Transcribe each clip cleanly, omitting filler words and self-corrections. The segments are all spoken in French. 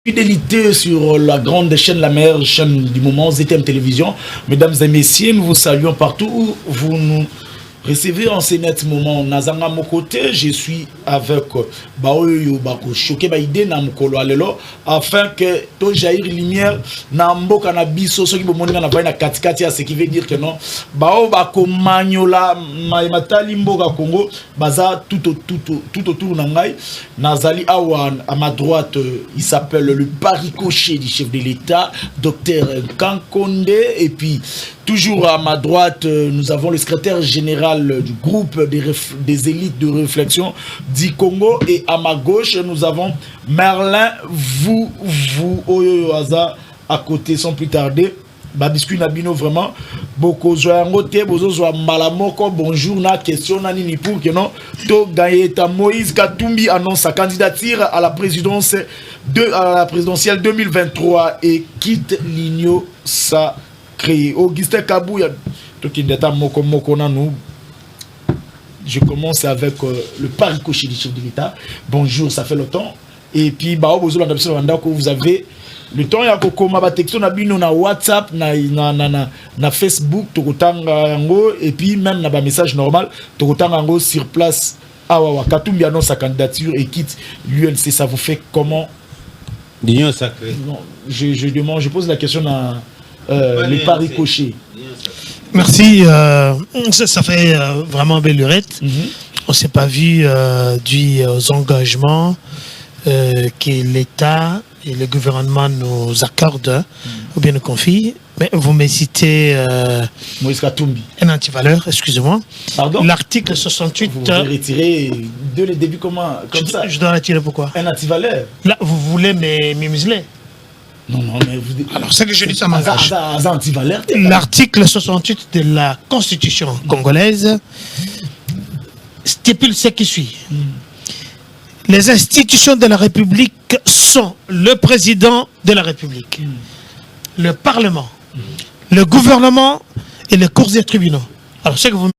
Fidélité sur la grande chaîne, la meilleure chaîne du moment, ZTM Télévision. Mesdames et messieurs, nous vous saluons partout où vous nous recevez en ce net moment. Nazanga mon côté, je suis avec Baoyo Bako choqué baïdé na mukolo alelo afin que to jaillir lumière na mboka na biso so ki bomoni na vai na katikati ya ce qui veut dire que non Bao Bako manyola matali mboka Congo baza tout autour na ngai nazali awan à ma droite il s'appelle le paricochet du chef de l'État docteur Kankonde et puis toujours à ma droite nous avons le secrétaire général du groupe des élites de réflexion du Congo et à ma gauche nous avons Merlin vous Oyoyoaza à côté sans plus tarder Babiscu Nabino vraiment beaucoup joyangote bozo malamoko bonjour na question na nini pour que non to Gaëta Moïse Katumbi annonce sa candidature à la présidentielle 2023 et quitte l'Union sacrée. Augustin Kabouya to kindeta moko na nous. Je commence avec le paricochet du chef de l'État. Bonjour, ça fait longtemps. Et puis, vous avez le temps, il y a un texto na WhatsApp, na Facebook, et puis même na message normal, sur place. Katumbi annonce sa candidature et quitte l'UNC. Ça vous fait comment? L'Union sacrée. Non, je pose la question à le paricochet. Merci, ça fait vraiment belle lurette. On ne s'est pas vu dû aux engagements que l'État et le gouvernement nous accordent ou bien nous confient. Mais vous me citez Moïse Katumbi. Un antivaleur, excusez-moi. Pardon? L'article 68. Vous voulez retirer dès le début comme ça? Je dois retirer pourquoi? Un antivaleur. Là, vous voulez me museler? Non, mais vous... Alors, ce que je dis, ça m'engage. L'article 68 de la Constitution congolaise stipule ce qui suit. Les institutions de la République sont le président de la République, le Parlement, le gouvernement et les cours et tribunaux. Alors, ce que vous me dites,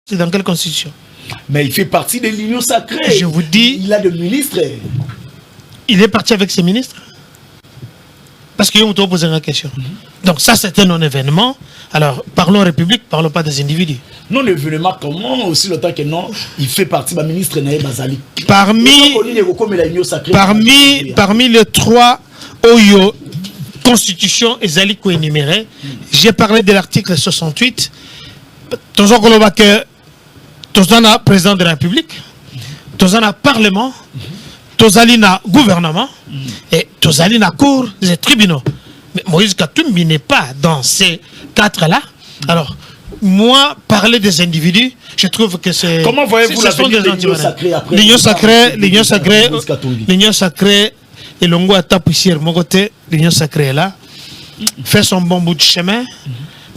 c'est dans quelle Constitution? Mais il fait partie de l'Union sacrée. Je vous dis... Il a des ministres. Il est parti avec ses ministres. Parce qu'ils ont posé la question. Donc ça, c'est un non-événement. Alors, parlons République, parlons pas des individus. Non-événement, comment aussi le temps que non, il fait partie de la ministre Naé Bazali. Parmi les trois Oyo constitutions et Zaliko énumérées, j'ai parlé de l'article 68. Tozan Kolobake, Tozana président de la République, Tozana Parlement, Tozalina gouvernement et Tozalina cour des tribunaux. Mais Moïse Katumbi n'est pas dans ces quatre-là. Alors, moi, parler des individus, je trouve que c'est... Comment voyez-vous la l'Union sacrée après l'Union sacrée, et Longo Atapussière, mon côté, l'Union sacrée est là, fait son bon bout de chemin.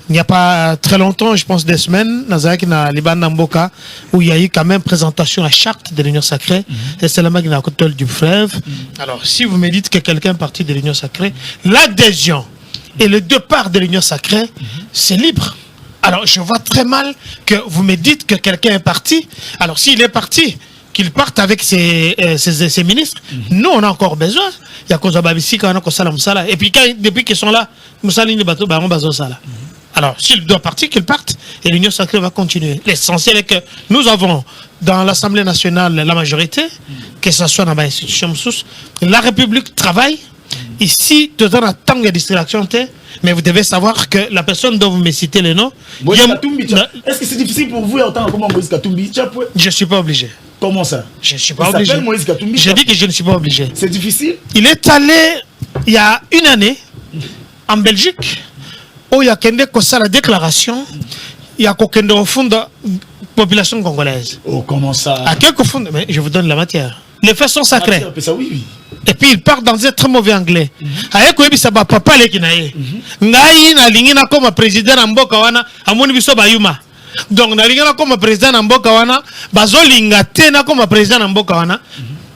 Il n'y a pas très longtemps, je pense des semaines, na Liban Namboka, où il y a eu quand même présentation à la charte de l'Union sacrée, et c'est la Magna Cotole du fleuve. Alors, si vous me dites que quelqu'un est parti de l'Union sacrée, l'adhésion et le départ de l'Union sacrée, c'est libre. Alors, je vois très mal que vous me dites que quelqu'un est parti. Alors, s'il est parti, qu'il parte avec ses ministres, nous, on a encore besoin. Il y a Kozababisi, et puis, depuis qu'ils sont là, Moussaline Bateau, Baron Bazo Sala. Alors, s'il doit partir, qu'il parte, et l'Union sacrée va continuer. L'essentiel est que nous avons dans l'Assemblée nationale la majorité, que ce soit dans l'institution, la République travaille. Ici, tout le temps, tant de distraction, mais vous devez savoir que la personne dont vous me citez les noms... Est-ce que c'est difficile pour vous en tant que Moïse Katumbi? Je ne suis pas obligé. Comment ça? Je ne suis pas obligé. Je dis que je ne suis pas obligé. C'est difficile? Il est allé, il y a une année, en Belgique, où il y a la déclaration, il y a au fond de la population congolaise. Oh, comment ça? À quelques fonds, mais je vous donne la matière. Les faits sont sacrés. Ça, oui. Et puis il part dans un très mauvais anglais. Avec quoi ça va papa les kinaye. Ngai na lingina comme président Mboka wana amoni biso bayuma. Donc na lingina comme président Mboka wana bazolinga tena comme président Mboka wana.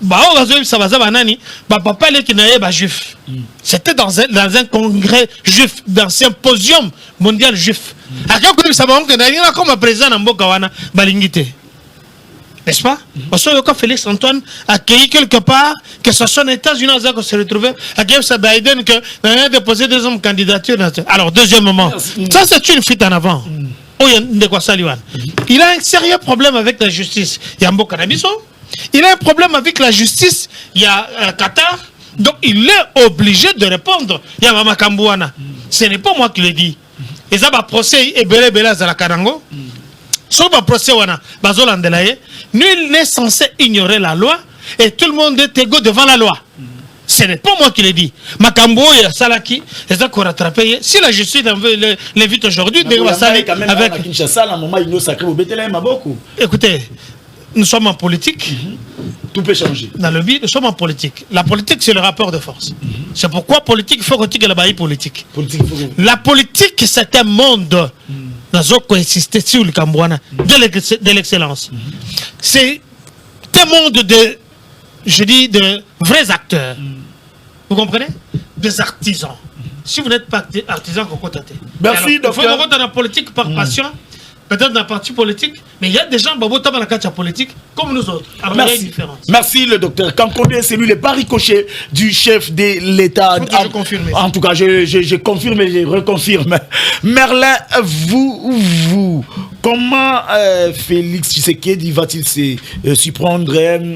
Bao bazo ça va banani ba papa les kinaye ba juif. C'était dans un congrès juif, dans un symposium mondial juif. Avec quoi ça va on que na lingina comme président Mboka wana balingité. n'est-ce pas? Parce que Félix Antoine a accueilli quelque part, que ce soit aux États-Unis, qu'on se retrouve, à Biden, que a déposé deuxième candidature. Alors, deuxièmement, ça c'est une fuite en avant. Il a un sérieux problème avec la justice. Il y a Mboka Nabiso. Il a un problème avec la justice. Il y a Qatar. Donc, il est obligé de répondre. Il y a Mama Kambouana. Ce n'est pas moi qui le dis. Et ça va procès et belé belé à la Karango. Sauf un procès wana bazolandelaye. Nul n'est censé ignorer la loi et tout le monde est égaux devant la loi. Ce n'est pas moi qui le dis. Makambo et Salaki, les a rattrapé. Si la justice l'invite aujourd'hui, avec. Écoutez, nous sommes en politique. Tout peut changer. Dans le but, nous sommes en politique. La politique, c'est le rapport de force. C'est pourquoi politique, il faut retirer la baille politique. La politique, c'est un monde. Nous avons coexisté sur le Cambouana de l'excellence. C'est un monde de, je dis, de vrais acteurs. Vous comprenez? Des artisans. Si vous n'êtes pas artisan, vous comptez. Merci, docteur. Il faut rentrer dans la politique par passion. Peut-être dans la partie politique, mais il y a des gens dans la carte politique comme nous autres. Alors merci. Il y a une différence. Merci le docteur Kankonde, c'est lui le pari-coché du chef de l'État. Je confirme. En tout cas, je confirme et je reconfirme. Merlin, vous, comment Félix Tshisekedi va-t-il se surprendre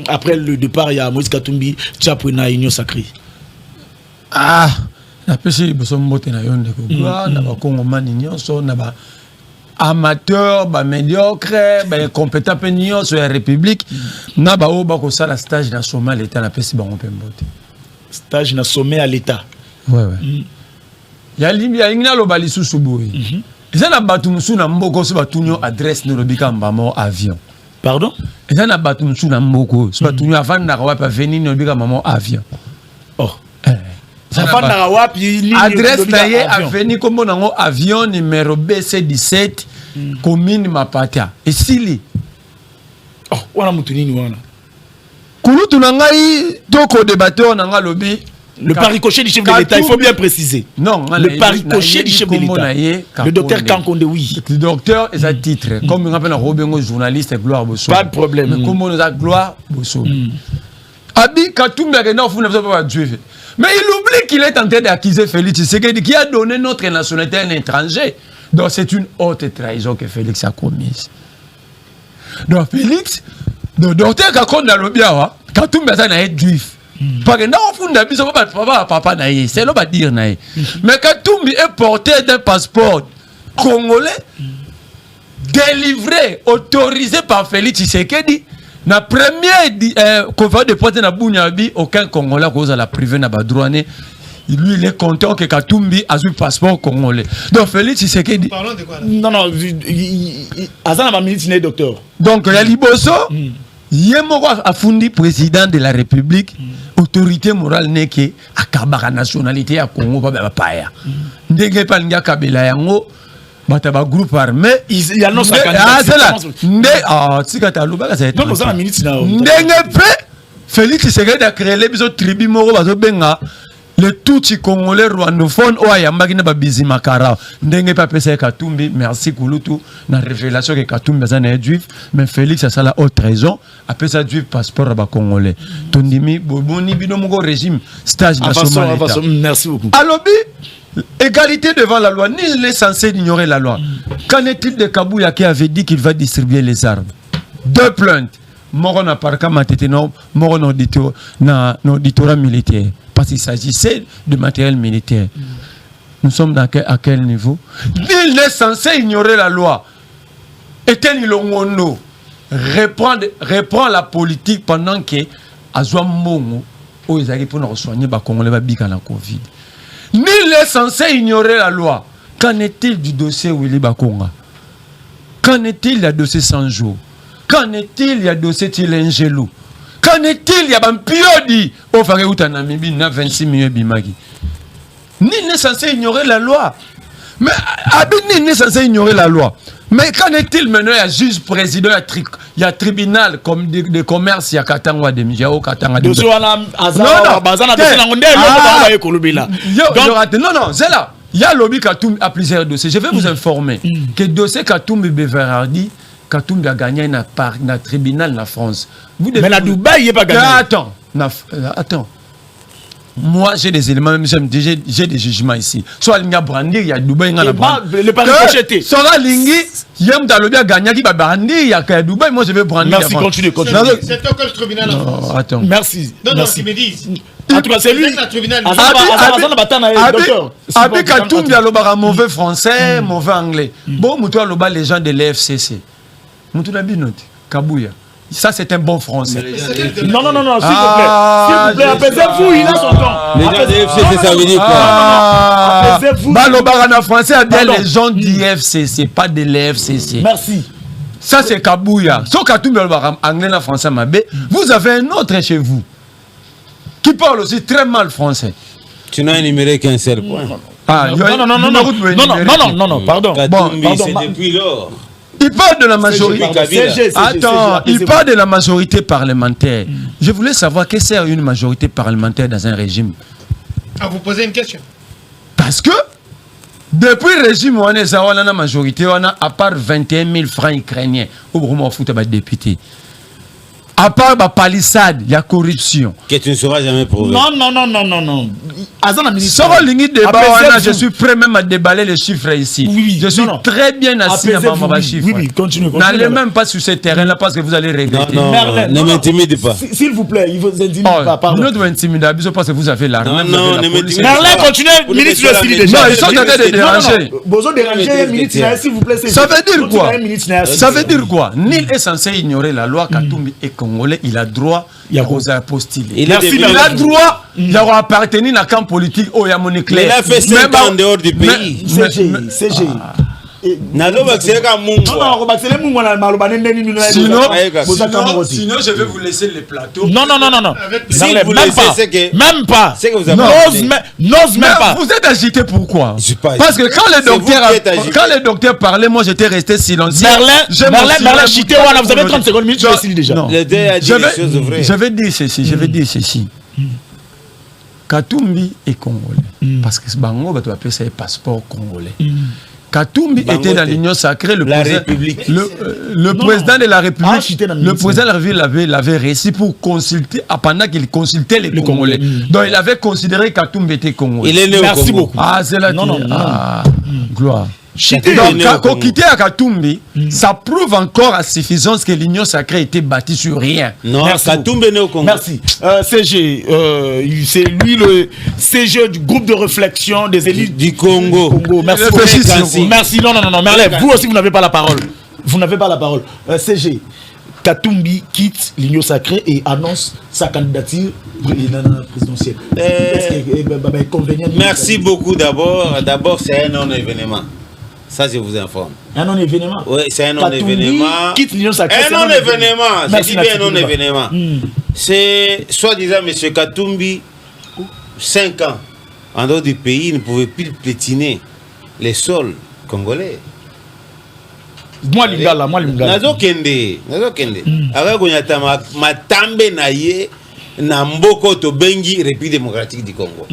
après le départ à Moïse Katumbi, Tchapouina, Union Sacrée? Ah, la PC, vous sommes motés na yonde kouba, na ba Congomani nyonso, na ba amateur, ba médiocre, ba compétent pe nyonso ya République, na ba o ba ko sala stage na sommet à l'État na PC ba on peut mbote. Stage na sommet à l'État. Ouais. Ya limia ingna lo bali susu boy. Eza na batu musu na mboko so batunyo adresse no lobika mbamo avion. Pardon? Eza na batu musu na mboko so batunyo avant na wa pa venir no lobika mbamo avion. Oh. Adresse naye avenue comme on avion numéro BC17 commune Mapata et Sili. Oh, wana mutunini wana. Kulutu nangai toko débatteur nanga lobby. Le pari-coché du chef de l'État, il faut bien préciser. Non, le pari-coché du chef de l'État. Le docteur Kankonde, oui. Le docteur est à titre. Comme on appelle un Robingo journaliste, Gloire Bosso. Pas de problème. Mais comme on a Gloire Bosso. Abi Katoum Bagena, vous n'avez pas Dieu. Mais il oublie qu'il est en train d'accuser Félix Tshisekedi qui a donné notre nationalité à un étranger. Donc c'est une haute trahison que Félix a commise. Donc Félix, le docteur Kakonda Lobiawa, Katoum Bagena est juif. Parce que papa naïe, c'est là dire naïe. Mais Katoum est porté d'un passeport congolais délivré, autorisé par Félix Tshisekedi. Na première conférence de presse na Bouniabi, aucun Congolais cause à la privée na badrouane. Lui il est content que Katumbi a un passeport congolais. Donc Félix Tshisekedi. Parlons de quoi là? Non, Azana ma militaire docteur. Donc il y a Liboso, Yemoko a fondé président de la République, autorité morale n'est que à Kabara nationalité à Congo pas paya. Ndenge pa nga Kabila yango. Bataba groupe armé, il y a non ça. Ah c'est là. Si quand aluba ça non ça minute là. Ndenge pe Félix Tshisekedi a créé les biso tribu moko bazo benga le tout congolais rwandophone o ayambaki na babizi makara. Ndenge pa pesa Katumbi, merci Kulutu na révélation que Katumbi bazana est juif, mais Félix a ça la haute raison, après ça juif passeport ba congolais. Tondimi boboni bino moko régime stage national. Merci beaucoup. Alobi égalité devant la loi, nul n'est censé ignorer la loi. Qu'en est-il de Kabouya qui avait dit qu'il va distribuer les armes? 2 plaintes. Moron à Parka Matéténo, Moron auditorat militaire. Parce qu'il s'agissait de matériel militaire. Nous sommes à quel niveau? Nul n'est censé ignorer la loi. Etienne Ilongono reprend la politique pendant que Azwa Mongo, où ils arrivent pour soigner les Congolais à la Covid. Nul n'est censé ignorer la loi. Qu'en est-il du dossier Willy Bakonga? Qu'en est-il du dossier 100 jours? Qu'en est-il du dossier Tilengelou? Qu'en est-il du Bampiodi au Faréouta Namibi na 26 millions Bimagi? Nul n'est censé ignorer la loi. Mais nul n'est censé ignorer la loi. Mais qu'en est-il maintenant? Il y a juge président, il y a tribunal comme de commerce, il y a Katangwa de Mijao, Katangwa de non, c'est là. Il y a lobby Katoum à plusieurs dossiers. Je vais vous informer que le dossier Katoum Beverardi Katumbi a gagné na tribunal na France. Vous Mais la Dubaï, il n'est pas gagné. Attends. Moi, j'ai des éléments, même j'ai des jugements ici. Soit il y a brandir, il y a Dubaï, il y a brandir. Le pari projeté. Soit Lingi, il y a un gagné qui va brandir, il y a Dubaï, moi je vais brandir. Merci, continue. C'est au quel tribunal en France? Attends. Merci. Non, ils me disent. En tout cas, c'est lui. Avec Katumbi, il y a un mauvais français, mauvais anglais. Bon, il y a les gens de l'FCC. Moutou la binote, Kabouya. Ça, c'est un bon français. Non, s'il vous plaît. Apaisez-vous, il a son temps. Les gens de FCC, ça veut dire quoi? Apaisez-vous. Balobara français a bien les gens d'IFCC, pas de l'FCC. Merci. Ça, c'est Kabouya. Sauf Katumbi, anglais, français, Mabé. Vous avez un autre chez vous qui parle aussi très mal français. Tu n'as énuméré qu'un seul point. Non, pardon. C'est depuis lors. Il parle de la majorité. Attends, il parle de la majorité parlementaire. Je voulais savoir que sert une majorité parlementaire dans un régime. À vous poser une question. Parce que depuis le régime, on a la majorité, on a à part 21 000 francs ukrainiens, au Brumon fout à député. À part la palissade, il y a corruption. Que tu ne sauras jamais prouver. Non. Je suis prêt même à déballer les chiffres ici. Oui, je suis très bien assis à ma chiffre. Oui, continue. N'allez même pas sur ce terrain-là parce que vous allez regretter. Non, ne m'intimide pas. S'il vous plaît, il vous intimide pas. Pardon. Nous devons intimider parce que vous avez l'armée. Non, ne m'intimide pas. Merlin, continuez. Ministre de Civil déjà. Non, ils sont en train de déranger. Besoin de déranger, ministre, s'il vous plaît. Ça veut dire quoi? Ça veut dire quoi? Nul est censé ignorer la loi. Katumbi est congolais, il a droit aux apostiles. Il a droit d'appartenir à un camp politique au Yamoni Claire. Il a fait 5 ans en dehors du pays. CG. Sinon, je vais vous laisser le plateau. Non. Même pas. N'ose même pas. Vous êtes agité pourquoi? Parce que quand le docteur parlait, moi j'étais resté silencieux. Merlin, chité, vous avez 30 secondes, minutes, je décide déjà. Je vais dire ceci. Katumbi est congolais. Parce que ce bango, tu appelles ça un passeport congolais. Katumbi était dans l'Union sacrée, le président de la République, le président de la République l'avait réussi pour consulter, pendant qu'il consultait les Congolais. Donc il avait considéré que Katumbi était congolais. Il est né au Congo. Merci beaucoup. C'est là. Gloire. Donc, quitter à Katumbi, ça prouve encore à suffisance que l'Union sacrée était bâtie sur rien. Non, Katumbi est né au Congo. Merci. CG, c'est lui le CG du groupe de réflexion des élites du Congo. Merci. Merci. Non. Merlin, vous aussi, vous n'avez pas la parole. CG, Katumbi quitte l'Union sacrée et annonce sa candidature présidentielle. Merci beaucoup d'abord. D'abord, c'est un non-événement. Ça, je vous informe. Un non-événement? Oui, c'est un non-événement. Quitte l'Union sacrée. Un non-événement. Je dis bien un non-événement. C'est, soi-disant, M. Katumbi, 5 ans en dehors du pays, ne pouvait plus piétiner les sols congolais. Moi, Lingala. Nazo kende. Avec matambe na ye na mboko to bengi République démocratique du Congo.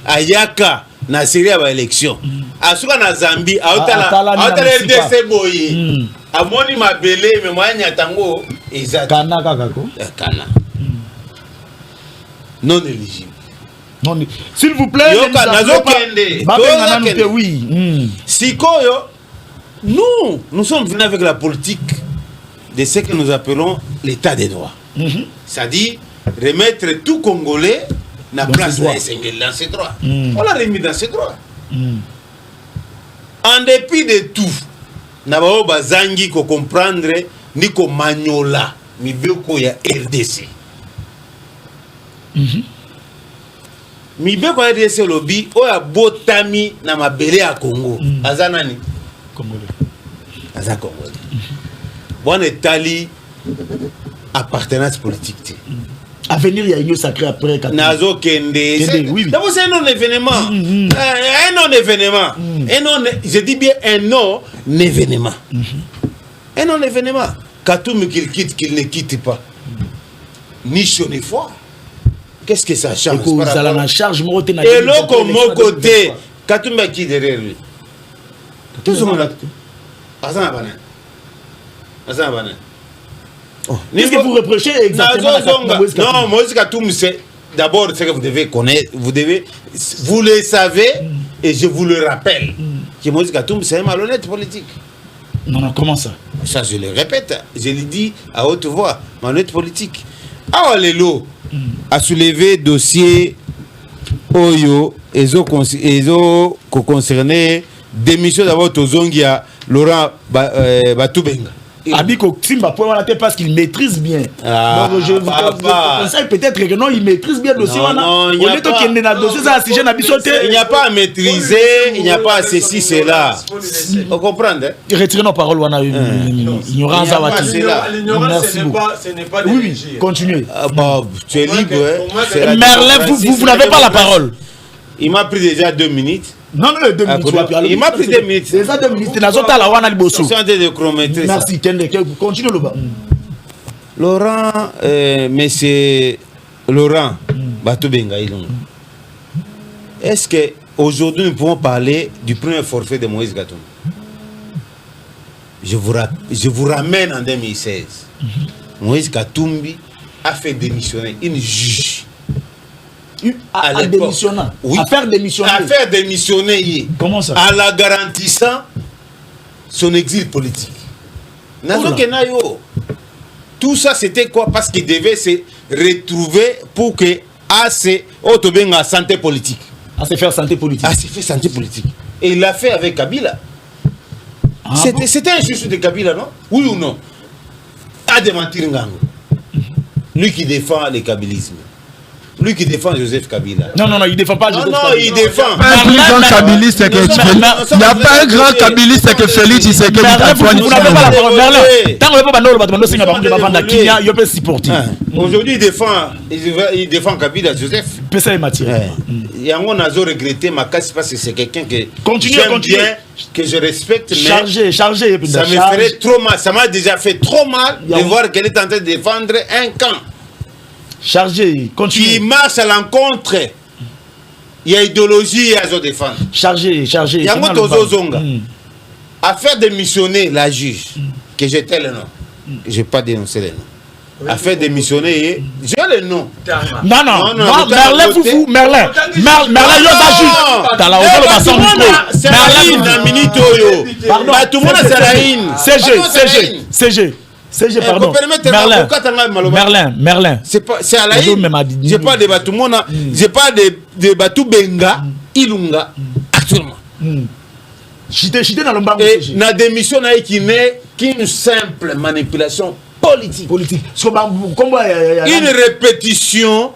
Ayaka na série à l'élection. Asuka na Zambie, aotala RDC boye. Amoni mabele me mwanya tango ezati. Kana kakako. Kana. Non éligible. Non, s'il vous plaît, nazo kende. Oui. Sikoyo, nous sommes venus avec la politique de ce que nous appelons l'état des droits. C'est-à-dire remettre tout Congolais na place dans ses droits. On l'a remis dans ses droits. En dépit de tout, nabao bazangi ko comprendre ni ko manyola mibeko ya RDC. Mibeko ya RDC lobby oya botami na mabele ya Congo. Azanani Congolais. Aza Congolais. Bon etali appartenance politique. Avenir, il y a une sacrée après. Nazo Kende. Oui. D'abord, c'est un non-événement. Un non-événement. Je dis bien un non-événement. Un non-événement. Katumbi qu'il quitte, qu'il ne quitte pas. Ni chaud ni froid. Qu'est-ce que ça change? Et l'autre, comme mon côté, Katumbi qui derrière lui. Tout ce monde a. Qu'est-ce que vous reprochez exactement à Moïse Katumbi? Non, Moïse Katumbi, c'est d'abord ce que vous devez connaître, vous le savez, et je vous le rappelle, que Moïse Katumbi, c'est un malhonnête politique. Non, comment ça? Ça, je le répète, je le dis à haute voix, malhonnête politique. Ah, Lelo a soulevé dossier Oyo, Ezo concerné démission d'abord Tozongia, Laurent Batubenga. Abiko Timba pour parce qu'il maîtrise bien. Donc je vous conseille peut-être que non, il maîtrise bien le dossier. Il n'y a pas à maîtriser, il n'y a pas à ceci, cela. Vous comprenez? Retirez nos paroles, ignorance à Wati. L'ignorance, ce n'est pas oui, continuez. Tu es libre. Merlin, vous n'avez pas la parole. Il m'a pris déjà 2 minutes. Non, 2 minutes. Il m'a pris 2 minutes. Déjà 2 minutes. Merci, Kende. Continue le bas. Laurent, monsieur Laurent Batubenga Ilunga. Est-ce qu'aujourd'hui nous pouvons parler du premier forfait de Moïse Katumbi? Je vous ramène en 2016. Moïse Katumbi a fait démissionner une juge. À démissionnant. Oui. À faire démissionner. À faire démissionner. Comment ça? En la garantissant son exil politique. Tout ça c'était quoi? Parce qu'il devait se retrouver pour que AC Otobenga santé politique. À se faire santé politique. À se faire santé politique. Et il l'a fait avec Kabila. C'était un chouchou de Kabila, non? Oui ou non? À démentir Ngango. Lui qui défend le kabilisme. Lui qui défend Joseph Kabila. Non, il ne défend pas Joseph Kabila. Non, il défend. Il n'y a pas un grand kabiliste que Félix Tshisekedi. Vous n'avez pas la parole. Aujourd'hui, il défend Kabila, Joseph. Et on a regretté ma casse parce que c'est quelqu'un que j'aime bien, que je respecte. Chargé. Ça me ferait trop mal. Ça m'a déjà fait trop mal de voir qu'elle est en train de défendre un camp. Chargé, continue. Qui marche à l'encontre. Il y a idéologie à se défendre. Chargé. Il y a un autre zonga. À faire démissionner la juge, que j'étais le nom. Je n'ai pas dénoncé le nom. À faire démissionner, j'ai le nom. Non, Merlin, vous, Merlin, il y a juge. Dans la hauteur de ma sang micro. Merlin, dans minute. Pardon, tout le monde c'est CG, pardon. Merlin. C'est à la haine. Je parle de Batoumona. Je parle de Batoubenga, Ilunga, actuellement. Et la démission qui n'est qu'une simple manipulation politique. Une répétition.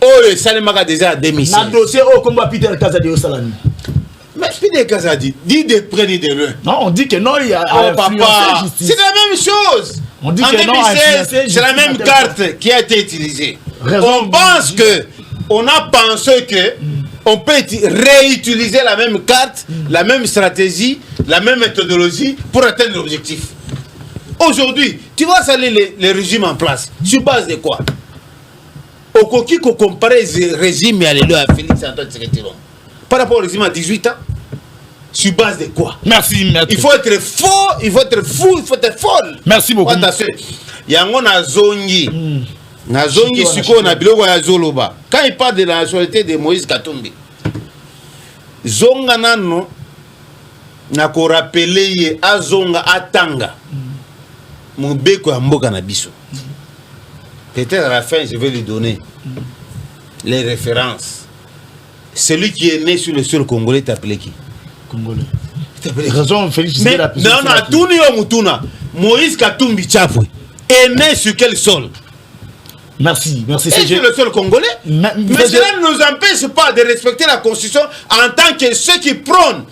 Oh, le Salemaka déjà démission. Le dossier, comment Peter Kazadi au Salami. Mais Peter Kazadi, dit de près ni de loin. Non, on dit que non, il y a papa. C'est la même chose. On dit en que 2016, c'est la même carte qui a été utilisée. On pense que, on a pensé que on peut réutiliser la même carte, la même stratégie, la même méthodologie pour atteindre l'objectif. Aujourd'hui, tu vois saluer les régimes en place. Sur base de quoi? Au coquille qu'on compare le régime à Félix Antoine Tshisekedi par rapport au régime à 18 ans. Sur base de quoi? Merci, maître. Il faut être faux, il faut être fou, il faut être folle. Merci beaucoup. Il y a un zongi. Nazongi Suko na biloko ya Zoloba. Quand il parle de la nationalité de Moïse Katumbi, Zonga nano na ko rappeler ye azonga atanga. Mobeko ya mboka na biso. Peut-être à la fin je vais lui donner les références. Celui qui est né sur le sol congolais t'appelait qui? Congolais. Raison Félix. Mais non, Tuni Omutuna, Moïse Katumbi Tchafwe est né sur quel sol? Merci. C'est sur le sol congolais. Mais cela ne nous empêche pas de respecter la Constitution en tant que ceux qui prônent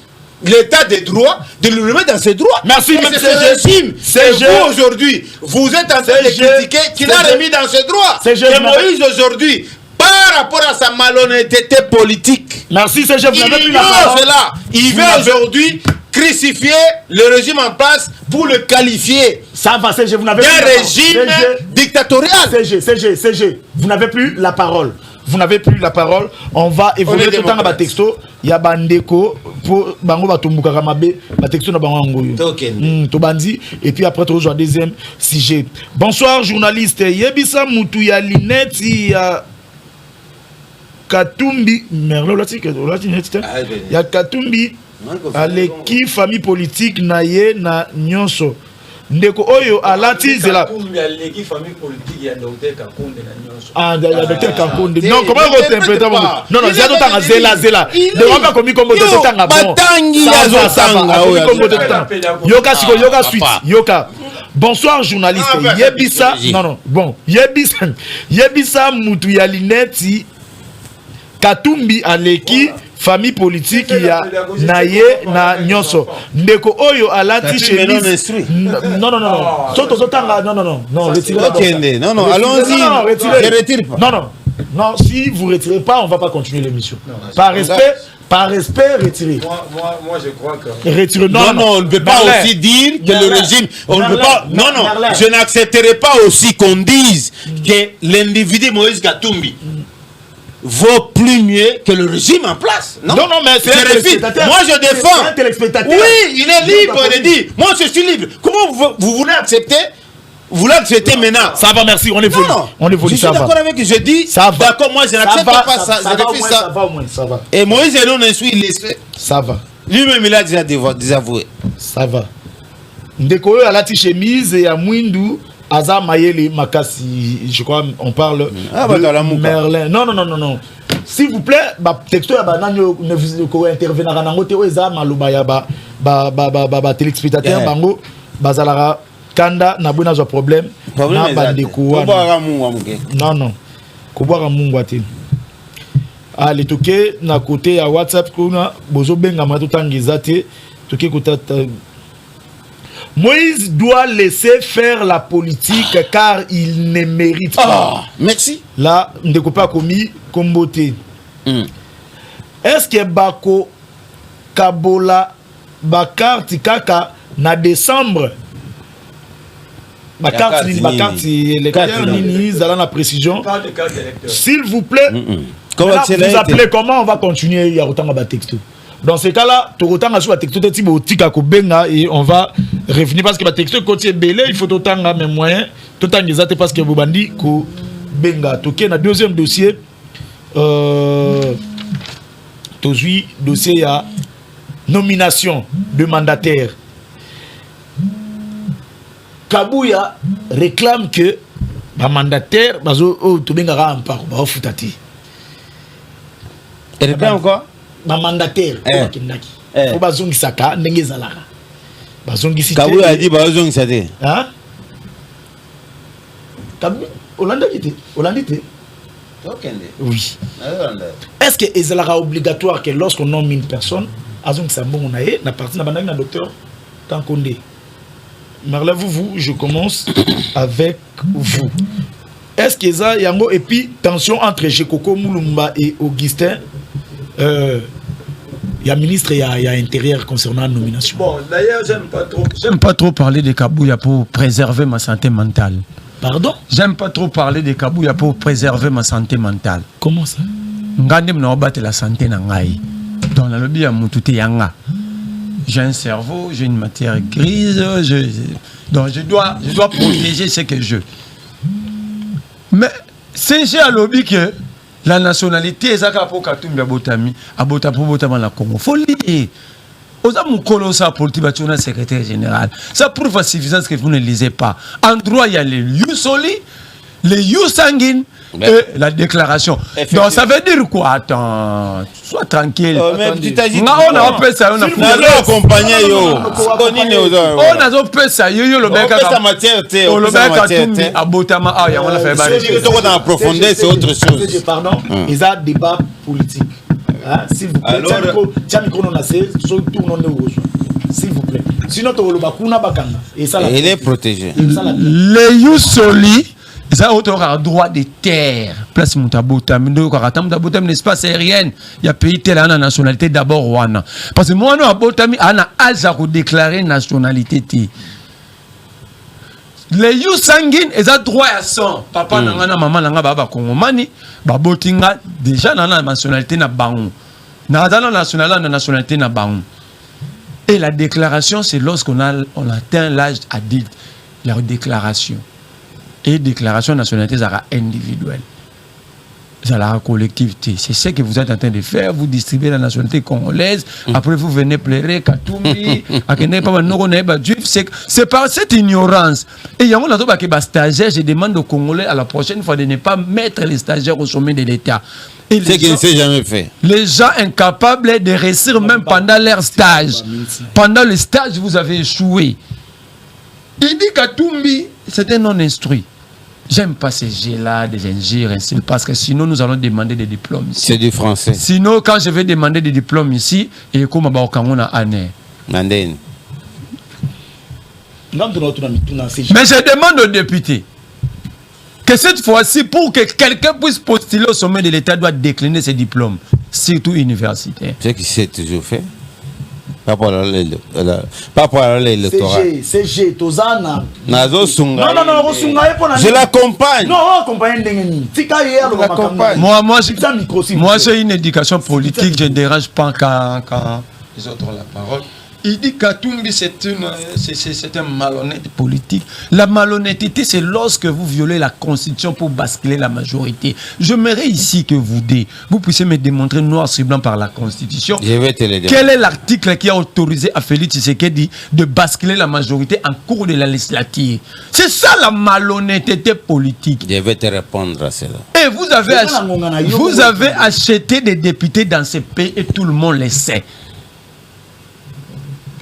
l'état des droits, de le mettre dans ses droits. Merci, c'est ce régime. Vous aujourd'hui, vous êtes en train de critiquer qu'il a remis dans ses droits. Et Moïse aujourd'hui, par rapport à sa malhonnêteté politique, merci, c'est vous n'avez plus la parole. Il veut aujourd'hui crucifier le régime en place pour le qualifier vous n'avez d'un régime dictatorial. CG, vous n'avez plus la parole. vous n'avez plus la parole. On va évoluer tout le temps à texto. Il y a Bandeko pour Bango Batumbuka Ramabe, texto na Bango Angoyo. Tobandi. Et puis après, tu rejoins deuxième sujet. Bonsoir, journaliste. Yebisa Moutouya Lineti, ya Katumbi. Merlo, là, il y a Katumbi. Aleki famille politique naye na nyonso ndeko oyo alati zela aleki famille politique ya docteur Kakonde na nyonso docteur Kakonde non comment vous interprétez non c'est tout tanga zela de waka komi kombo to tanga bon yoka siko yoka suite yoka bonsoir journaliste yebisa non bon yebisa mutu ya lineti Katumbi aleki famille politique ya naye na nyonso ndeko oyo alati chemise non retirez non allons-y je retire pas non si vous retirez pas on va pas continuer l'émission par respect retirez moi je crois que retirez non on ne peut pas aussi dire que le régime on ne peut pas non je n'accepterai pas aussi qu'on dise que l'individu Moïse Katumbi vaut plus mieux que le régime en place. Non, mais c'est un téléspectateur. Moi, je défends. C'est un téléspectateur. Oui, il est libre de dire. Moi, je suis libre. Comment vous voulez accepter? Vous voulez accepter maintenant? Ça va, merci. On évolue. On évolue. Je suis d'accord avec ce que je dis. D'accord, moi, je n'accepte pas ça. Je refuse ça. Ça va au moins, ça va. Et Moïse Elon il laissé. Ça va. Lui-même, il a déjà désavoué. Ça va. Ndeko a la chemise et à Mwindu. Aza Mayele Makasi, je crois, on parle de Merlin. Non. S'il vous plaît, texto ya bananyo ne vous intervenir en angote o eza maluba ya ba téléspectateur bango bazalara kanda na buna zo problème na bandeko non koboira mungu ati ali toke na côté ya WhatsApp kuna bozo benga ma totangiza te toke kotata Moïse doit laisser faire la politique car il ne mérite pas. Merci. Là, on ne pas commis Komboté. Est-ce que Bako Kabola Bakar Tikaka na décembre Bakar électeur Nini Zala la précision. S'il vous plaît. Vous appelez comment on va continuer il y a autant de texto. Dans ce cas-là, tu autant sur la texto et on va revenir parce que la texto côté belé, il faut autant mes moyens, tout en exact parce que vous bandi ko benga. Toké na deuxième dossier, tozui dossier à nomination de mandataire. Kabouya réclame que le mandataire bazo to benga ra amparo ba futati. Et réclame quoi? Ma mandataire faut bazongi saka ndenge zalaka bazongi cité Kabouya a dit bazongi sate hein Kabouya Hollande oui est-ce que ezalaka obligatoire que lorsqu'on nomme une personne azongi sambongo na ye na partie na bandaki na docteur Tankonde Marlève vous je commence avec vous est-ce que ça yango et puis tension entre Jekoko Mulumba et Augustin il y a ministre et il y a intérieur concernant la nomination. Bon, d'ailleurs, j'aime pas trop parler de Kabouya pour préserver ma santé mentale. Pardon? J'aime pas trop parler de Kabouya pour préserver ma santé mentale. Comment ça? Ngandem na obate la santé na ngai. Dans la lobby à Moutouté Yanga. J'ai un cerveau, j'ai une matière grise, donc je dois protéger ce que je. Mais c'est chez un lobby que la nationalité est pour Katumbi Abotami, Abotama la Congo. Folie. Osa Moukolo sa politique bâtiment secrétaire général. Ça prouve à suffisance que vous ne lisez pas. En droit, il y a les Yousoli, les Yousanguine et la déclaration. Donc ça veut dire quoi? Attends, sois tranquille. Même tu t'agis. On a fait ça, on a accompagné yo. On a fait ça, yo le mec a matière té. On le mec a Katumbi Abotama ah, on a fait balle. Si on dans profondeur, c'est autre chose. Pardon, ils ont débat politique. S'il vous plaît, tiens micro non assez, surtout non s'il vous plaît. Sinon tu le bakuna bakanga et ça il est protégé. Les Yousoli ils ont un droit de terre. Place Moutabotam, Moutabotam, l'espace aérien. Il y a pays tel, la nationalité d'abord Rwanda. Parce que moi, à Botami, on a déclaré nationalité. les you sanguine et ça droit à sang papa nanga na maman nanga baba kongomani babotinga déjà na nationalité na bango na nationalité na bango et la déclaration c'est lorsqu'on atteint l'âge adulte la déclaration et déclaration nationalité ça sera individuelle. Ça la collectivité. C'est ce que vous êtes en train de faire. Vous distribuez la nationalité congolaise. Après, vous venez pleurer Katumbi. C'est par cette ignorance. Et il y a un stagiaire. Je demande aux Congolais à la prochaine fois de ne pas mettre les stagiaires au sommet de l'État. C'est qui ne s'est jamais fait. Les gens incapables de réussir même pendant leur stage. Pendant le stage, vous avez échoué. Il dit Katumbi, c'est un non-instruit. J'aime pas ces G-là, des injures, ainsi, parce que sinon nous allons demander des diplômes ici. C'est du français. Sinon, quand je vais demander des diplômes ici, et comme on a année. Mandine. Mais je demande aux députés que cette fois-ci, pour que quelqu'un puisse postuler au sommet de l'État, doit décliner ses diplômes, surtout universitaires. C'est ce qui s'est toujours fait. Pas pour l'électorat. CG, Tozana. Nazo Sunga. Non, je l'accompagne. Non, accompagne. Moi, j'ai une éducation politique, je ne dérange pas quand les autres ont la parole. Il dit qu'Atumbi, c'est un malhonnête politique. La malhonnêteté, c'est lorsque vous violez la Constitution pour basculer la majorité. J'aimerais ici que vous puissiez me démontrer noir sur blanc par la Constitution. Je vais te le dire. Quel est l'article qui a autorisé à Félix Tshisekedi de basculer la majorité en cours de la législature? C'est ça la malhonnêteté politique. Je vais te répondre à cela. Et vous avez acheté des députés dans ce pays et tout le monde le sait.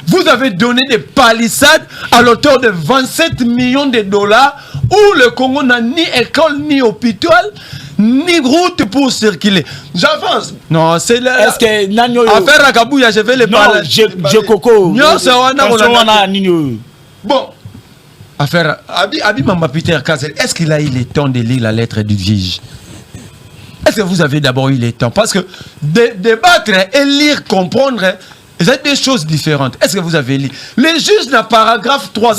Vous avez donné des palissades à l'auteur de 27 millions de dollars où le Congo n'a ni école, ni hôpital, ni route pour circuler. J'avance. Non, c'est là. Est-ce que Nanyo affaire à Kabouya, je vais les parler. Non, je coco. Bon. Affaire Abi Mamba Peter Kazel, est-ce qu'il a eu le temps de lire la lettre du juge? Est-ce que vous avez d'abord eu le temps? Parce que débattre et lire, comprendre, c'est des choses différentes. Est-ce que vous avez lu? Les juges n'a paragraphe 3.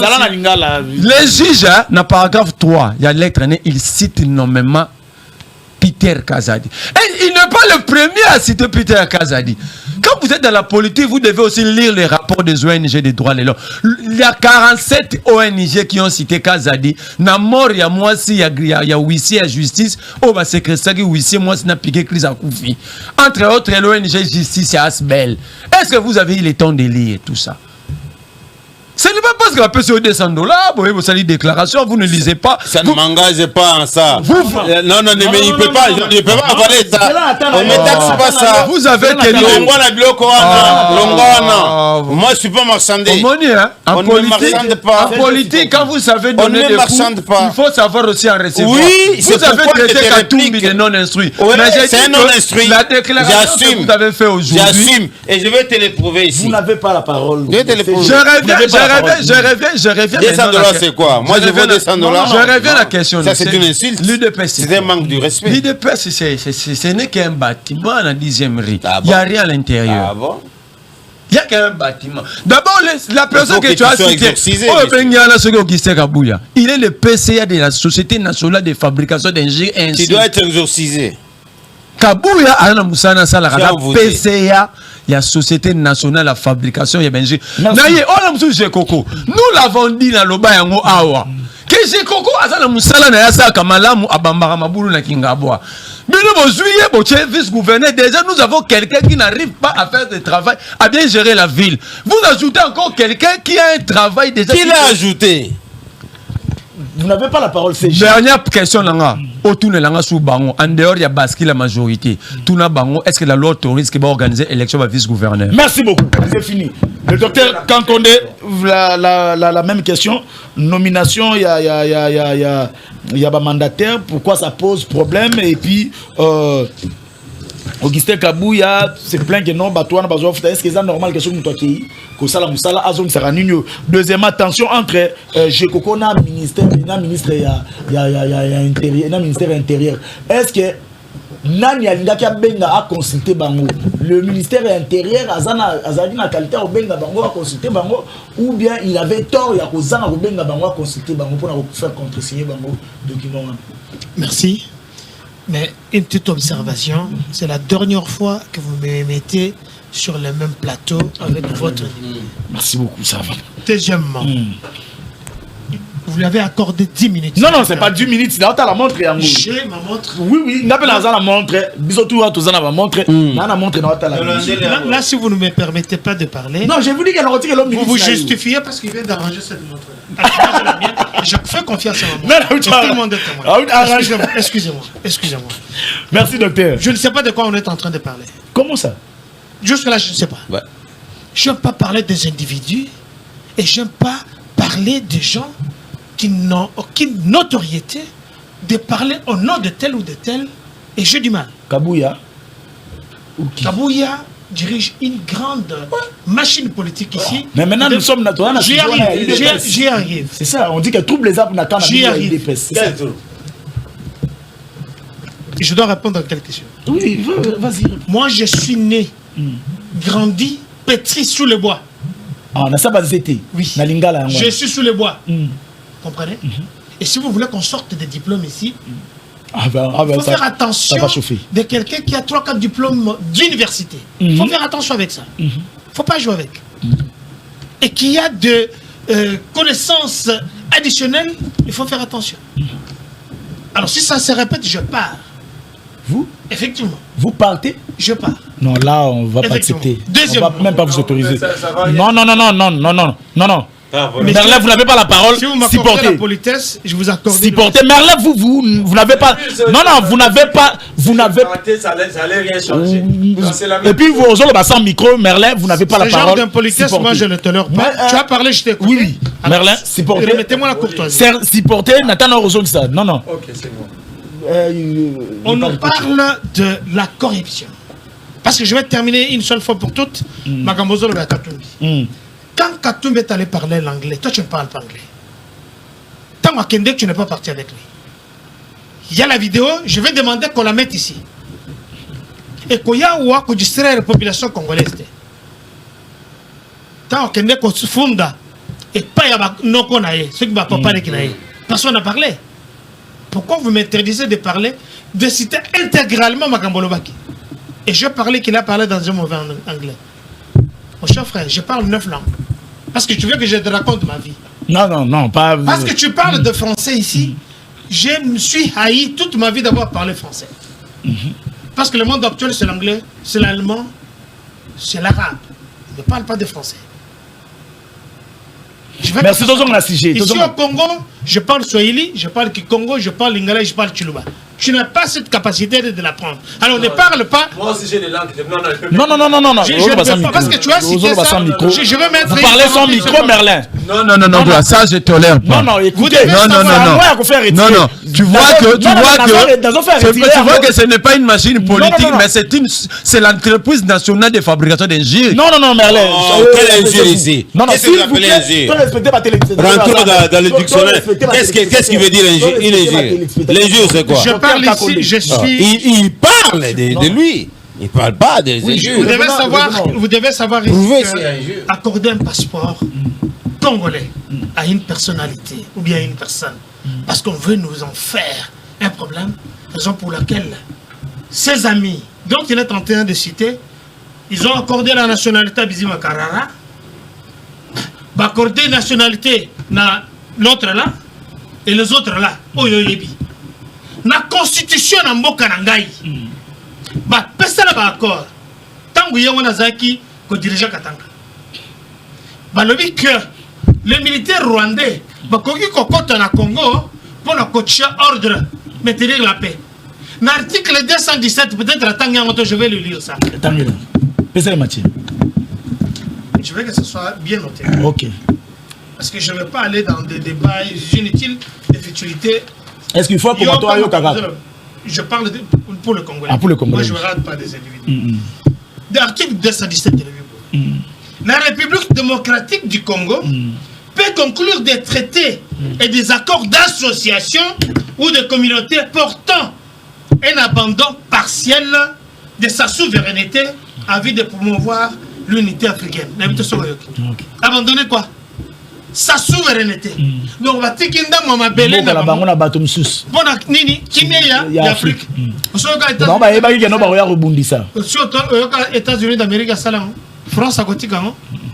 Les juges n'a paragraphe 3. Il y a lettre, il cite nommément Peter Kazadi. Et il n'est pas le premier à citer Peter Kazadi. Quand vous êtes dans la politique, vous devez aussi lire les rapports des ONG des droits de l'homme. Il y a 47 ONG qui ont cité Kazadi. Na mort, il y a moi si, il y a huissier à justice. Oh, bah, c'est que ça qui huissier, moi, c'est n'a piqué crise à Koufi. Entre autres, l'ONG Justice et Asbel. Est-ce que vous avez eu le temps de lire tout ça? Ce n'est pas parce que la PCO descend là, vous avez une déclaration, vous ne lisez pas. Ça ne m'engage pas en ça. Non, mais il ne peut pas avaler ça. On ne me taxe pas ça. Vous avez que moi, je ne suis pas marchandé. En politique, quand vous savez donner des coups, il faut savoir aussi en recevoir. Oui, vous avez traité Katumbi de non-instruit. C'est un non-instruit. La déclaration que vous avez fait aujourd'hui. J'assume. Et je vais te le prouver ici. Vous n'avez pas la parole. Je vais te le prouver. Je reviens. 200 $, c'est quoi? Moi, je veux 200 $. Je reviens à la question. Ça, c'est une insulte. C'est un manque de respect. L'UDPS, ce n'est qu'un bâtiment à la 10e rue. Il n'y a rien à l'intérieur. Ah bon? Il n'y a qu'un bâtiment. D'abord, la personne que tu as citée, il est le PCA de la Société nationale de fabrication d'engins. Tu dois être exorcisé. Kabouya, Anna Moussana Salara, PCA. Il y a Société nationale de fabrication de d'engins. Nous l'avons dit dans le Bayango Awa. Que j'ai Koko Azana Moussala na yasa Kamalamu Abambara Mabulu na Kingabwa. Mais nous, vice-gouverneur, déjà nous avons quelqu'un qui n'arrive pas à faire de travail, à bien gérer la ville. Vous ajoutez encore quelqu'un qui a un travail déjà. Qui l'a ajouté? Vous n'avez pas la parole, c'est dernière question, Langa. Autour de Langa sous Bango, en dehors, il y a basqué la majorité. Touna Bango, est-ce que la loi autorise qu'il va organiser l'élection de vice-gouverneur? Merci beaucoup, c'est fini. Le docteur Kankonde, la même question. Nomination, il y a un mandataire, pourquoi ça pose problème? Et puis, Augustin Kabouya se plaint que non, est-ce que c'est normal que ce soit qui deuxièmement, tension entre Jekoko et ministère intérieur. Est-ce que nani alingaki abenga a consulter bango le ministère intérieur azali na qualité au benga bango a consulter bango ou bien il avait tort ya kozanga ko benga bango a consulter bango pour faire contresigner bango document. Merci. Mais une petite observation, c'est la dernière fois que vous me mettez sur le même plateau avec votre niveau. Merci beaucoup, ça va. Deuxièmement, vous lui avez accordé 10 minutes. Non, non, c'est pas 10 minutes, c'est dans la montre. J'ai ma montre. Oui, il n'a pas la montre. Bisous, tout ça, la montre. La montre, là, si vous ne me permettez pas de parler. Non, j'ai voulu qu'elle retire l'homme. Vous vous justifiez parce qu'il vient d'arranger cette montre-là. Je fais confiance à ma montre. Non, tout le monde est témoin. Excusez-moi. Merci, docteur. Je ne sais pas de quoi on est en train de parler. Comment ça? Jusque-là, je ne sais pas. Ouais. Je n'aime pas parler des individus et je n'aime pas parler des gens qui n'ont aucune notoriété de parler au nom de tel ou de tel, et j'ai du mal. Kabouya. Kabouya dirige une grande machine politique ici. Mais maintenant, nous sommes naturels. J'y arrive. C'est ça, on dit que trouble les arbres n'attendent J'y arrive. Je dois répondre à quelques questions. Oui, vas-y. Moi, je suis né, grandi, pétri sous le bois. Ah, on a ça basé. Oui. Je suis sous le bois. Comprenez? Et si vous voulez qu'on sorte des diplômes ici, il faut faire attention de quelqu'un qui a 3-4 diplômes d'université. Il faut faire attention avec ça. Il ne faut pas jouer avec. Et qui a de connaissances additionnelles, il faut faire attention. Alors si ça se répète, je pars. Vous? Effectivement. Vous partez? Je pars. Non, là, on ne va pas accepter. Deuxièmement. On ne va même pas vous autoriser. Non. Merlet, vous n'avez pas la parole. Si vous m'accordez la politesse, je vous accorde. Supporter. Merlet, vous n'avez pas. Non, vous n'avez pas. Vous n'avez. Ça allait rien changer. Et puis vous osez sans micro, Merlet, vous n'avez pas la parole. Ce genre d'impolitesse, moi je ne tolère pas. Tu as parlé, je t'ai écouté. Oui. Merlet, supporter. Remettez-moi la courtoisie. Supporter, Nathan Orozon ça. Non. Ok, c'est bon. On nous parle de la corruption. Parce que je vais terminer une seule fois pour toutes. Magambozo le Katumbi. Quand Katumbi est allé parler l'anglais, toi tu ne parles pas anglais. Tant à Kende, tu n'es pas parti avec lui. Il y a la vidéo, je vais demander qu'on la mette ici. Et qu'il y a ou à distraire la population congolaise. Tant à Kende qu'on se fonde et pas y a non qu'on a ceux qui ne peuvent pas parler. Personne n'a parlé. Pourquoi vous m'interdisez de parler, de citer intégralement Makambolobaki? Et je parlais qu'il a parlé dans un mauvais anglais. Mon cher frère, je parle 9 langues. Parce que tu veux que je te raconte ma vie. Non, pas... Parce que tu parles de français ici, je me suis haï toute ma vie d'avoir parlé français. Parce que le monde actuel, c'est l'anglais, c'est l'allemand, c'est l'arabe. Je ne parle pas de français. Merci, on a sujet. Ici au Congo, je parle Swahili, je parle Kikongo, je parle Lingala, je parle Chiluba. Tu n'as pas cette capacité de l'apprendre. Alors ne parle pas. Moi aussi j'ai des langues. Non. Je ne peux pas parce que tu as cité ça. Je veux mettre. Vous parlez sans micro, Merlin. Non, ça je tolère pas. Non, écoutez. Non. Tu vois que ce n'est pas une machine politique, mais c'est l'entreprise nationale de fabrication d'injures. Non, Merlin. Quelle injure ici? Qu'est-ce que vous appelez injure? Rentrons dans le dictionnaire. Qu'est-ce qui veut dire une injure? L'injure, c'est quoi? Ici, je suis... Il parle de lui. Il ne parle pas des injures. Vous devez savoir accorder un passeport congolais à une personnalité ou bien à une personne parce qu'on veut nous en faire un problème, raison pour laquelle ses amis dont il est en train de citer, ils ont accordé la nationalité à Bizima Karara, accordé la nationalité à l'autre là et les autres là, Oyoyebi. La constitution na mboka na ngai ba pesa na ba accord tangu ye wana zaki ko diriger Katanga balobi que les militaires rwandais ba koki kokota na Congo pour na coacher ordre maintenir la paix. L'article 217 peut-être attendre yango, je vais le lire ça. Attendez. Pesa Mathieu. Je veux que ce soit bien noté. OK. Parce que je ne vais pas aller dans des débats inutiles, des futilités. Est-ce qu'il faut commenter au Kaka? Je parle pour le Congolais. Pour le Congolais. Moi, je ne regarde pas des individus. L'article 217 de la République démocratique du Congo peut conclure des traités et des accords d'association ou de communautés portant un abandon partiel de sa souveraineté à vue de promouvoir l'unité africaine. Abandonner quoi? Sa souveraineté. Donc, on va dire qu'il y a un bébé. On a bateau sous. Bon, Nini, qui est l'Afrique. On va rebondir. Surtout aux États-Unis d'Amérique, France à côté,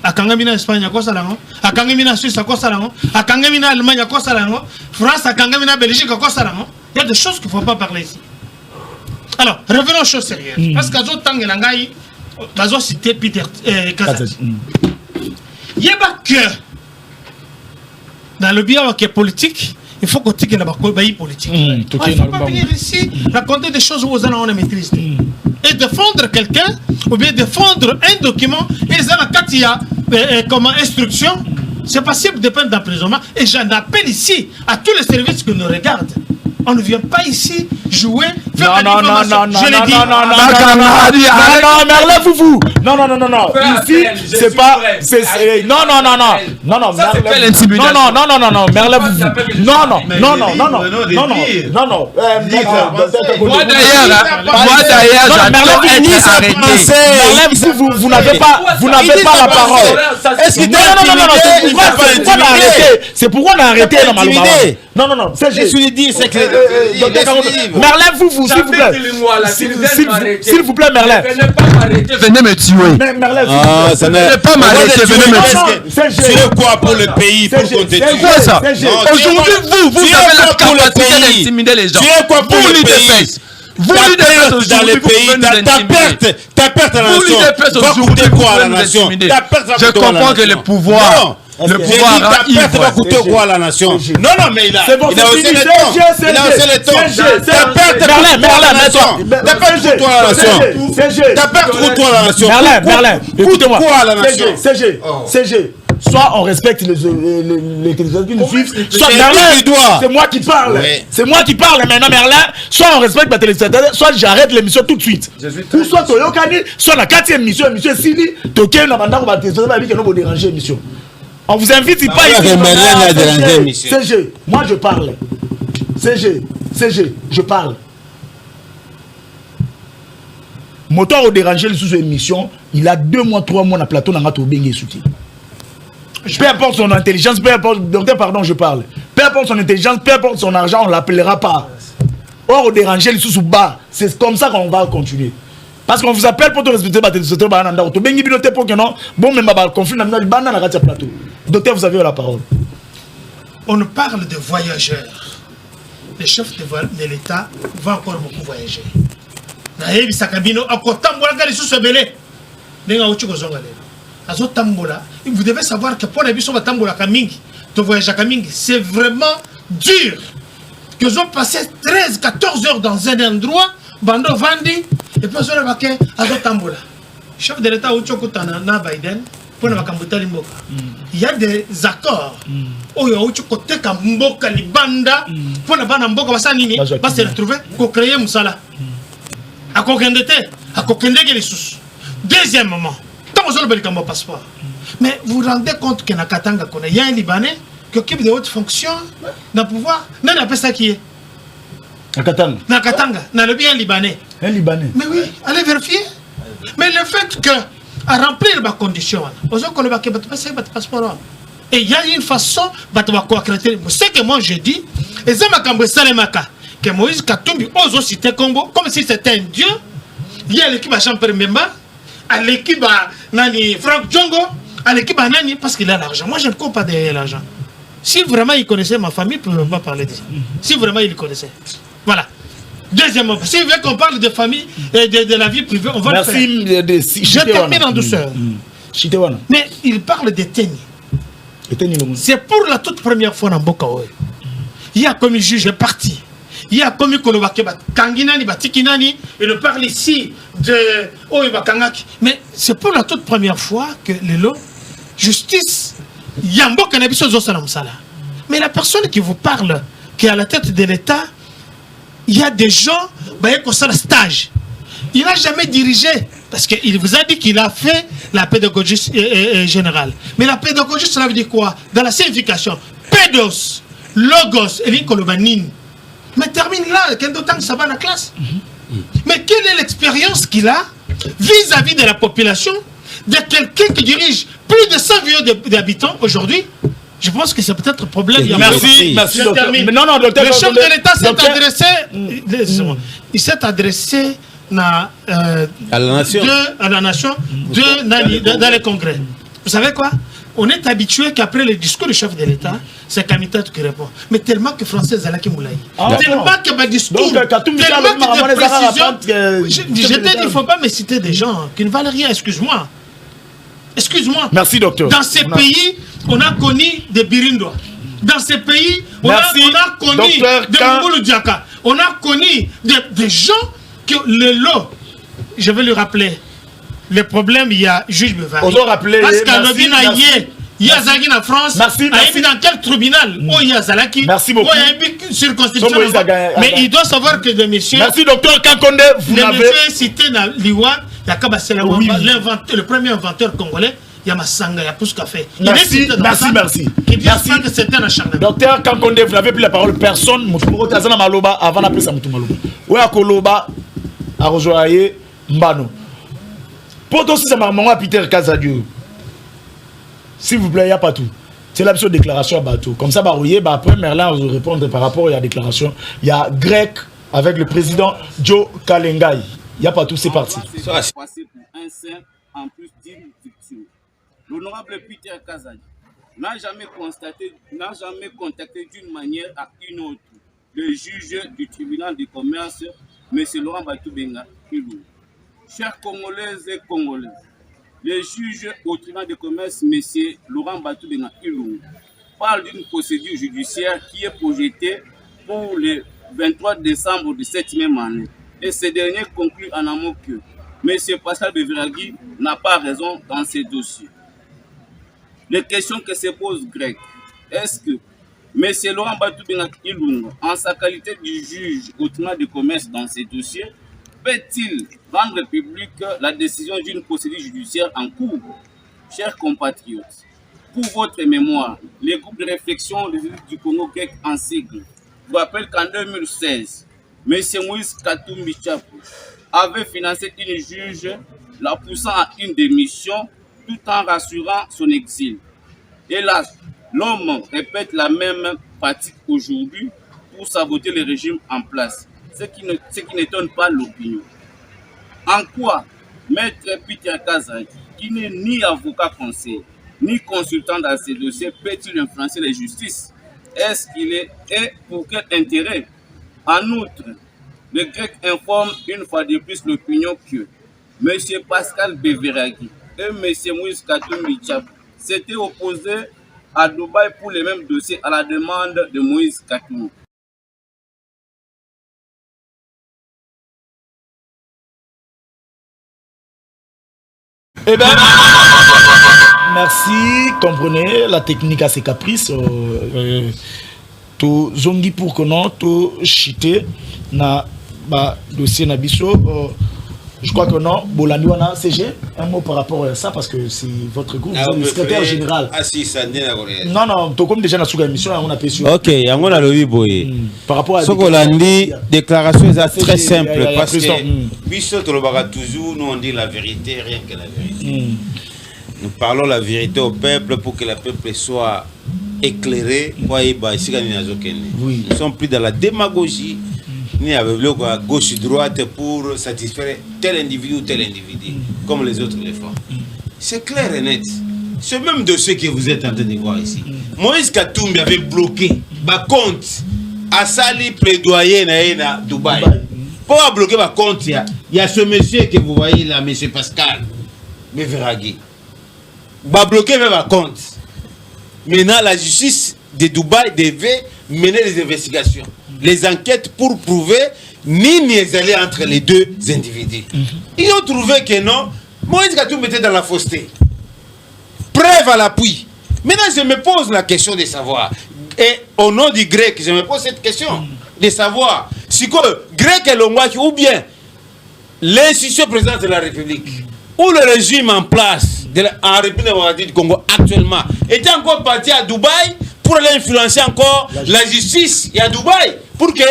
à Kangamina Espagne, à Kosalango, à Kangamina Suisse, à Kosalango, à Kangamina Allemagne, à Kosalango, France, à Kangamina Belgique, à Kosalango. Il y a des choses qu'il ne faut pas parler ici. Alors, revenons aux choses sérieuses. Parce qu'à d'autres temps, il y a cité Peter Kazat. Il y a que dans le bilan qui est politique, il faut qu'on tire la bataille politique. Il ne faut pas venir ici raconter des choses où vous allez maîtriser. Et défendre quelqu'un, ou bien défendre un document, et ils ont comme instruction, c'est passible de peine d'emprisonnement. Et j'en appelle ici à tous les services qui nous regardent. On ne vient pas ici jouer, faire un information. Je l'ai dit. Non, Merlin, vous. Non. Ici, c'est pas. Non. Merlin, vous. Non. Moi d'ailleurs, j'attends être arrêté. Merlin, vous n'avez pas la parole. Est-ce que c'est pourquoi on a arrêté normalement. Non, je suis dit, c'est que. Merlin, vous, s'il vous plaît. S'il vous plaît, Merlin. Venez me tuer. Merlin, ça ne pas m'arrêter, venez me tuer. Tu es quoi pour le pays pour qu'on te tue? C'est ça. Aujourd'hui, vous avez la capacité d'intimider les gens. Tu es quoi pour le pays? Vous dans le pays, ta perte à la nation va coûter quoi à la nation? Je comprends que le pouvoir. Le pouvoir va coûter quoi à la nation? Non, mais il a aussi le temps. Ta perte coûte quoi à la nation? Ta perte coûte quoi à la nation? Merlin, écoutez-moi. Quoi à la nation? CG. Soit on respecte les télévisions qui nous suivent, soit c'est moi qui parle. C'est moi qui parle maintenant, Merlin. Soit on respecte ma télévision, soit j'arrête l'émission tout de suite. Ou soit Toyokani, soit la 4e émission, émission Sili, Toké, la mandat, on va déranger l'émission. On vous invite pas ici. CG, moi je parle. CG, je parle. Moteur au déranger sous émission, il a 2 mois, 3 mois dans le plateau, dans le Bengue soutien. Peu importe son intelligence, peu importe, pardon, je parle. Peu importe son intelligence, peu importe son argent, on ne l'appellera pas. Or, au déranger le sous bas, c'est comme ça qu'on va continuer. Parce qu'on vous appelle pour te respecter, bon, même le conflit, plateau. Docteur, vous avez la parole. On nous parle de voyageurs. Les chefs de l'État vont encore beaucoup voyager. Vous devez savoir que pour les bisous, c'est vraiment dur. Qu'ils ont passé 13-14 heures dans un endroit, Bando Vandi, et puis ils ont remarqué à Tambola. Chef de l'État, Biden, pour il y a des accords. Il y a des côté Kamboka, Libanda, pour la bande Mboka, va se retrouver pour créer Moussala. À Kokendete, à Kokendeke les sous. Deuxième moment, tant que vous avez le passeport. Mais vous vous rendez compte qu'il y a un Libanais qui occupe de hautes fonctions dans le pouvoir. Mais on appelle ça qui est dans Katanga, dans le bien Libanais. Un Libanais. Mais oui, allez vérifier. Mais le fait que, à remplir les conditions, et il y a une façon de ce que moi je dis, et ça m'a que Moïse Katumbi ose citer Congo comme si c'était un dieu. Il y a l'équipe à Jean-Pierre Memba, à l'équipe à Nani Franck Djongo, à l'équipe à Nani parce qu'il a l'argent. Moi je ne compte pas derrière l'argent. Si vraiment il connaissait ma famille, il ne peut pas parler de ça. Si vraiment il connaissait. Voilà. Deuxièmement, si vous voulez qu'on parle de famille et de la vie privée, on va le faire. Je termine en douceur. Mais il parle de Teni. C'est pour la toute première fois dans Bokaoe. Il y a comme juge est parti. Il y a comme Kanginani, Batikinani, il parle ici de Oibakangaki. Mais c'est pour la toute première fois que le justice, Yambo Kanabiso Zosalamsala. Mais la personne qui vous parle, qui est à la tête de l'État, il y a des gens qui ont un stage. Il n'a jamais dirigé, parce qu'il vous a dit qu'il a fait la pédagogie générale. Mais la pédagogie, cela veut dire quoi? Dans la signification, pédos, logos et l'incolobanine. Mais termine là, Kendo Tang, ça va dans la classe. Mais quelle est l'expérience qu'il a vis-à-vis de la population, de quelqu'un qui dirige plus de 100 millions d'habitants aujourd'hui? Je pense que c'est peut-être un problème. Merci, merci. Je termine. Mais non, docteur, le chef de l'État s'est adressé, il s'est adressé à la nation dans les congrès. Vous savez quoi? On est habitué qu'après le discours du chef de l'État, c'est Kamita qui répond. Mais tellement que Français Zalaki Moulaï. Tellement que ma discours, tellement que de précision. Je t'ai dit, il ne faut pas me citer des gens qui ne valent rien, excuse-moi. Excuse-moi. Merci, docteur. Dans ces pays, on a connu des Birindois. Dans ces pays, on a connu des Mongolou Diaka. On a connu des gens que le lot, je vais le rappeler. Le problème, il y a juge Bevary. On doit rappeler. Parce qu'à l'Obina, il y a Zagin en France. Merci. Dans quel tribunal? Oh, il y a Zalaki. Merci beaucoup. Il y a une circonscription. Mais il doit savoir que le monsieur. Merci, docteur Kankonde. Vous avez. Le monsieur cité dans l'Iwa, le premier inventeur congolais. Il y a Massanga, il y a Pousse Café. Merci. Il dit que c'était un acharnement. Docteur Kankonde, vous n'avez plus la parole. Personne. Moutoumoro Tazana Maloba avant d'appeler ça Moutoumalo. Ouya Koloba, Arojoaye, Mbano. Pour toi aussi, ça m'a demandé à Peter Kazadio. S'il vous plaît, il n'y a pas tout. C'est la petite déclaration à bateau. Comme ça, après Merlin, on va répondre par rapport à la déclaration. Il y a Grec avec le président Joe Kalengai. Il n'y a pas tout, c'est parti. C'est passé pour un saint en plus d'une victime. L'honorable Peter Kazadio n'a jamais contacté d'une manière à une autre le juge du tribunal de commerce, M. Laurent Batoubenga Ilou. Chers Congolaises et Congolais, le juge au tribunal de commerce, M. Laurent Batoubenga Ilou, parle d'une procédure judiciaire qui est projetée pour le 23 décembre de cette même année. Et ce dernier conclut en amont que M. Pascal Beveragui n'a pas raison dans ces dossiers. Les questions que se pose Greg, est-ce que M. Laurent Batoubenga Ilou, en sa qualité de juge au tribunal de commerce dans ces dossiers, peut-il rendre public la décision d'une procédure judiciaire en cours? Chers compatriotes, pour votre mémoire, les groupes de réflexion du Congo grec en sigle vous rappellent qu'en 2016, M. Moïse Katumbi Tchapou avait financé une juge, la poussant à une démission tout en rassurant son exil. Hélas, l'homme répète la même pratique aujourd'hui pour saboter le régime en place. Ce qui n'étonne pas l'opinion. En quoi Maître Peter Kazadio, qui n'est ni avocat conseil, ni consultant dans ces dossiers, peut-il influencer la justice? Est-ce qu'il est et pour quel intérêt? En outre, le grec informe une fois de plus l'opinion que M. Pascal Beveragui et M. Moïse Katumbi Tchapou s'étaient opposés à Dubaï pour les mêmes dossiers à la demande de Moïse Katumbi. Eh bien, merci. Comprenez, la technique a ses caprices. To zongi pour que non, to chité na dossier Nabiso. Je crois que non. Bolandiwana CG, un mot par rapport à ça parce que c'est votre groupe, vous êtes le secrétaire général. Ah si, ça n'est pas. Non, to comme déjà dans la émission, on a pu sur. Ok, on a le boy. Par rapport à ce qu'on a dit, déclaration est très simple parce que Biso toujours, nous on dit la vérité, rien que la vérité. Nous parlons la vérité au peuple pour que le peuple soit éclairé. Oui. Nous ne sommes plus dans la démagogie, ni avec le gauche et droite pour satisfaire tel individu ou tel individu, comme les autres le font. C'est clair et net. C'est même de ce que vous êtes en train de voir ici. Moïse Katumbi avait bloqué ma compte à Sali plaidoyer à Dubaï. Pour bloquer ma compte, il y a ce monsieur que vous voyez là, monsieur Pascal Beveragui. Va bloquer ma compte. Maintenant, la justice de Dubaï devait mener les investigations, les enquêtes pour prouver ni les alliés entre les deux individus. Ils ont trouvé que non, Moïse Katumbi était dans la fausseté. Preuve à l'appui. Maintenant, je me pose la question de savoir, et au nom du grec, je me pose cette question, de savoir si que grec est le ou bien l'institution présidente de la République, ou le régime en place en République démocratique du Congo actuellement était encore parti à Dubaï pour aller influencer encore la justice à Dubaï pour que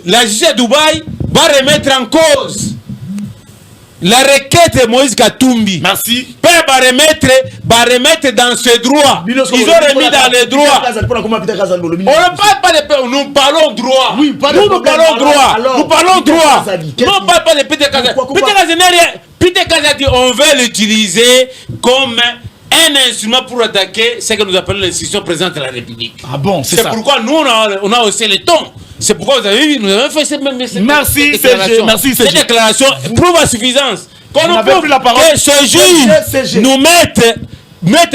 la justice à Dubaï va remettre en cause la requête de Moïse Katumbi. Merci. Père va remettre dans ce droit. Ils ont remis dans les droits. On ne parle pas de paix, nous parlons droit. Oui, nous parlons droit. Nous parlons droit. Non, on ne parle pas de Peter Kazadi. Peter Kazadi, on veut l'utiliser comme un instrument pour attaquer ce que nous appelons l'institution présidente de la République. Ah bon, c'est ça. Pourquoi nous, on a haussé le ton. C'est pourquoi vous avez vu, nous avons fait cette déclaration. Merci, cette déclaration prouve à suffisance. Quand on nous prouve que ce juge nous mettre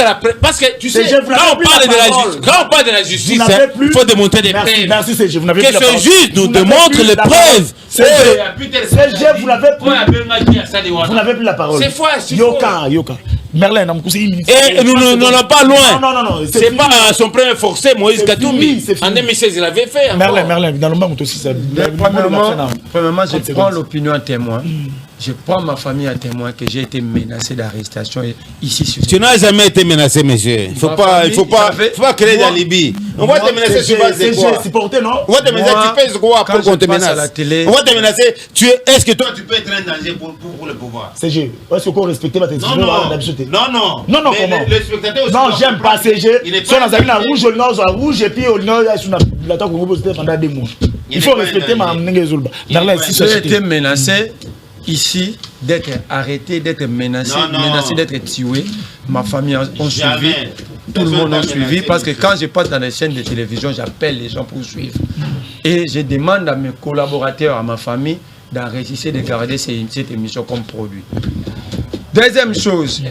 la preuve. Parce que tu sais, quand on parle de la justice, il faut démontrer des preuves. Merci, CG, vous n'avez que ce juge nous démontre les preuves. CG, vous n'avez plus la parole. C'est faux. Yoka. Merlin, et nous n'allons pas loin. Non. C'est pas son premier forcé, Moïse Katumbi. En 2016, il avait fait. Merlin, dans le monde aussi, c'est. Premièrement, je prends l'opinion à témoin. Je prends ma famille à témoin que j'ai été menacé d'arrestation ici sur. Tu n'as jamais été menacé, monsieur. Il faut pas créer d'alibi. On va te menacer sur base de quoi? On va te menacer, tu fais quoi pour qu'on te menace? On va te menacer. Est-ce que toi tu peux être un danger pour le pouvoir? CG, est-ce qu'on respecte ma décision? Non, comment? Le spectateur aussi. Non, j'aime pas CG. Si on a mis la rouge, au nord, à rouge, et puis au nord, il a pendant des mois. Il faut respecter ma Nengezulba. J'ai été menacé ici d'être arrêté, d'être menacé, d'être tué. Ma famille a suivi, tout le monde a suivi, parce que quand je passe dans les chaînes de télévision, j'appelle les gens pour suivre. Et je demande à mes collaborateurs, à ma famille, d'enregistrer, de garder cette émission comme produit. Deuxième chose,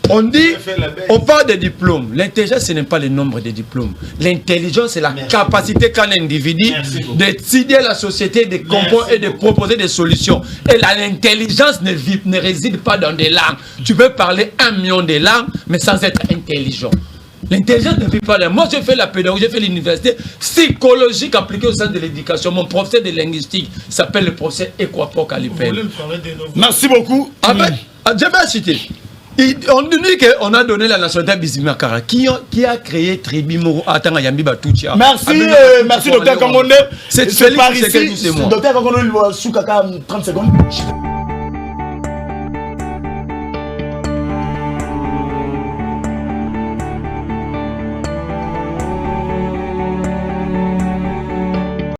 on parle de diplômes. L'intelligence, ce n'est pas le nombre de diplômes. L'intelligence, c'est la capacité qu'a l'individu d'étudier la société, de comprendre et de proposer des solutions. Et l'intelligence ne réside pas dans des langues. Tu peux parler 1 million de langues, mais sans être intelligent. L'intelligence ne vit pas là. Moi, j'ai fait la pédagogie, j'ai fait l'université psychologique appliquée au sein de l'éducation. Mon professeur de linguistique s'appelle le professeur Ekwapok Alipel. Merci beaucoup. Je vais citer. On dit qu'on a donné la nationalité à Bizimakara. Qui a créé Tribi Moro Atanga Yambi Batoutia? Merci, docteur Kangondé. C'est par ici. Docteur Kangondé, 30 secondes.